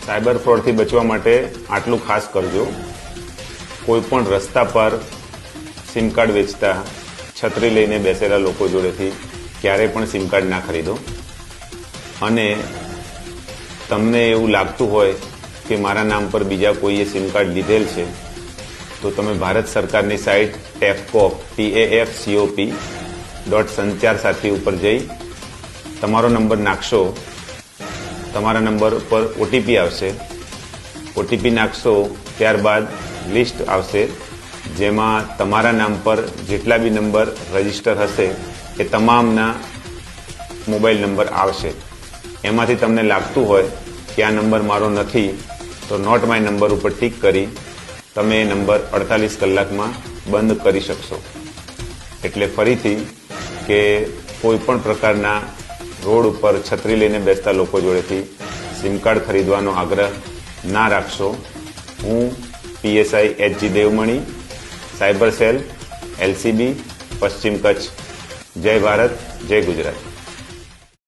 Cyber ફ્રોડથી બચવા માટે આટલું ખાસ કરજો. કોઈ પણ રસ્તા પર સિમ કાર્ડ વેચતા છત્રી લઈને બેસેલા લોકો જોડેથી ક્યારેય પણ સિમ કાર્ડ ના ખરીદો. અને તમને એવું લાગતું હોય કે મારા નામ પર બીજા કોઈએ સિમ કાર્ડ લીધેલ છે, તો તમે ભારત સરકારની સાઇટ taafcop.sanchar-sathi ઉપર જઈ તમારો નંબર નાખશો. તમારા નંબર ઉપર ઓટીપી આવશે. ઓટીપી નાખશો ત્યારબાદ લિસ્ટ આવશે, જેમાં તમારા નામ પર જેટલા બી નંબર રજીસ્ટર હશે એ તમામના મોબાઈલ નંબર આવશે. એમાંથી તમને લાગતું હોય કે આ નંબર મારો નથી, તો નોટ માય નંબર ઉપર ટિક કરી તમે એ નંબર 48 કલાકમાં બંધ કરી શકશો. એટલે ફરીથી કે કોઈ પણ પ્રકારના રોડ ઉપર છત્રી લઈને બેસતા લોકો જોડેથી સિમ કાર્ડ ખરીદવાનો આગ્રહ ના રાખશો. હું PSI HG Devmani, cyber cell, LCB, પશ્ચિમ કચ્છ. જય ભારત, જય ગુજરાત.